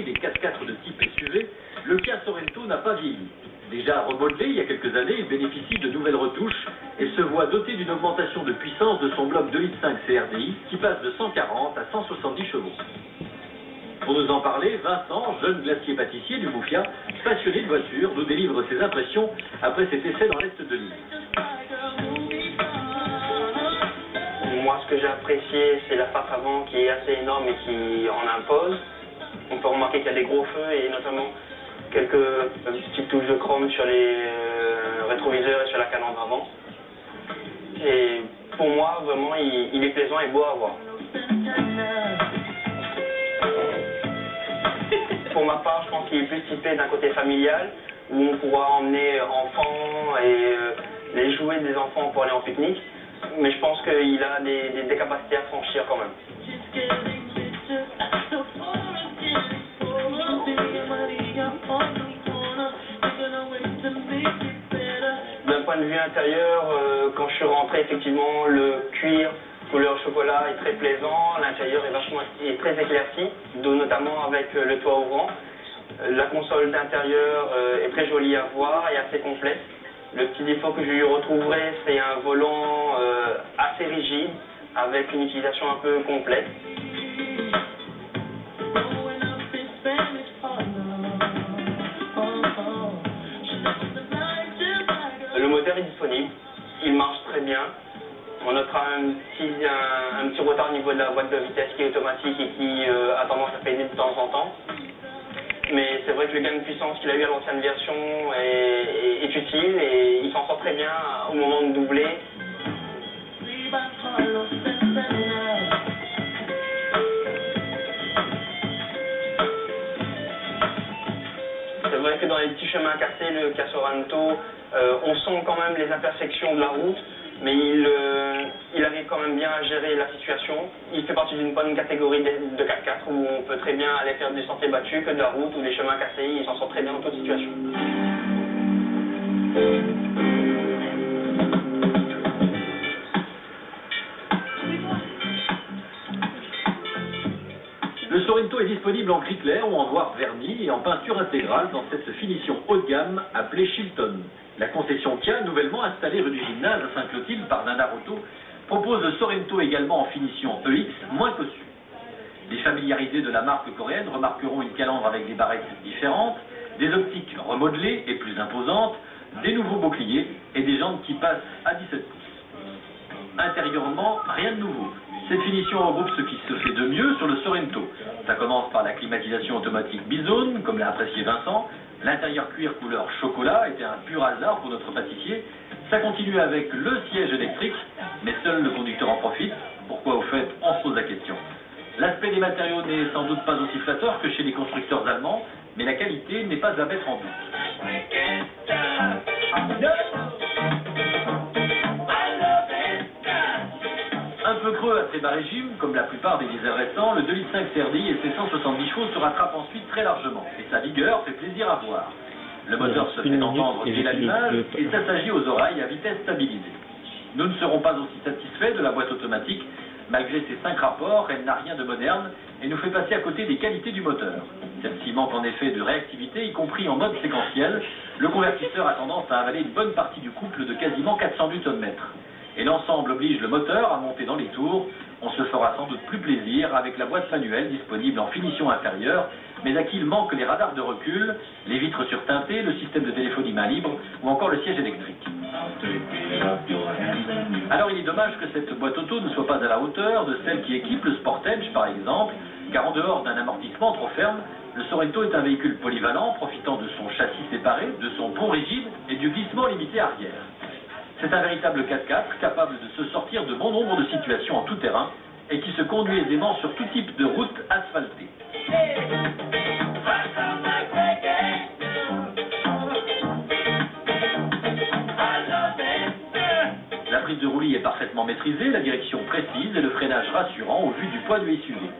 catégorie des 4x4 de type SUV, le Kia Sorento n'a pas vieilli. Déjà remodelé il y a quelques années, il bénéficie de nouvelles retouches et se voit doté d'une augmentation de puissance de son bloc 2,5 litres CRDI qui passe de 140 à 170 chevaux. Pour nous en parler, Vincent, jeune glacier pâtissier du Moufia, passionné de voiture, nous délivre ses impressions après cet essai dans l'Est de l'île. Moi, ce que j'ai apprécié, c'est la face avant qui est assez énorme et qui en impose. On peut remarquer qu'il y a des gros feux et notamment quelques petites touches de chrome sur les rétroviseurs et sur la calandre avant. Et pour moi, vraiment, il est plaisant et beau à voir. Pour ma part, je pense qu'il est plus typé d'un côté familial, où on pourra emmener enfants et les jouets des enfants pour aller en pique-nique. Mais je pense qu'il a des capacités à franchir quand même. D'un point de vue intérieur, quand je suis rentré, effectivement, le cuir couleur chocolat est très plaisant, l'intérieur est très éclairci, notamment avec le toit ouvrant. La console d'intérieur est très jolie à voir et assez complète. Le petit défaut que je lui retrouverai, c'est un volant assez rigide, avec une utilisation un peu complète. Le moteur est disponible, il marche très bien. On notera un petit retard au niveau de la boîte de vitesse qui est automatique et qui a tendance à peiner de temps en temps. Mais c'est vrai que le gain de puissance qu'il a eu à l'ancienne version est utile et il s'en sort très bien au moment de doubler. C'est vrai que dans les petits chemins cassés, le Kia Sorento, on sent quand même les intersections de la route, mais il arrive quand même bien à gérer la situation. Il fait partie d'une bonne catégorie de 4x4 où on peut très bien aller faire des sentiers battus que de la route ou des chemins cassés. Il s'en sort très bien dans toute situation. Le Sorento est disponible en gris clair ou en noir verni et en peinture intégrale dans cette finition haut de gamme appelée Chilton. La concession Kia, nouvellement installée rue du Gymnase à Sainte-Clotilde par Nanar Auto, propose le Sorento également en finition EX, moins cossu. Les familiarisés de la marque coréenne remarqueront une calandre avec des barrettes différentes, des optiques remodelées et plus imposantes, des nouveaux boucliers et des jantes qui passent à 17 pouces. Intérieurement, rien de nouveau. Cette finition regroupe ce qui se fait de mieux sur le Sorento. Ça commence par la climatisation automatique Bizone, comme l'a apprécié Vincent. L'intérieur cuir couleur chocolat était un pur hasard pour notre pâtissier. Ça continue avec le siège électrique, mais seul le conducteur en profite. Pourquoi au fait, on se pose la question. L'aspect des matériaux n'est sans doute pas aussi flatteur que chez les constructeurs allemands, mais la qualité n'est pas à mettre en doute. Un peu creux à très bas régime, comme la plupart des diesels récents, le 2,5 litres CRDI et ses 170 chevaux se rattrapent ensuite très largement. Et sa vigueur fait plaisir à voir. Le moteur se fait entendre dès l'allumage et s'assagit aux oreilles à vitesse stabilisée. Nous ne serons pas aussi satisfaits de la boîte automatique. Malgré ses 5 rapports, elle n'a rien de moderne et nous fait passer à côté des qualités du moteur. Celle-ci manque en effet de réactivité, y compris en mode séquentiel. Le convertisseur a tendance à avaler une bonne partie du couple de quasiment 400 Nm. Et l'ensemble oblige le moteur à monter dans les tours. On se fera sans doute plus plaisir avec la boîte manuelle disponible en finition inférieure, mais à qui il manque les radars de recul, les vitres surteintées, le système de téléphonie main libre ou encore le siège électrique. Alors il est dommage que cette boîte auto ne soit pas à la hauteur de celle qui équipe le Sportage par exemple, car en dehors d'un amortissement trop ferme, le Sorento est un véhicule polyvalent profitant de son châssis séparé, de son pont rigide et du glissement limité arrière. C'est un véritable 4x4 capable de se sortir de bon nombre de situations en tout terrain et qui se conduit aisément sur tout type de route asphaltée. La prise de roulis est parfaitement maîtrisée, la direction précise et le freinage rassurant au vu du poids du SUV.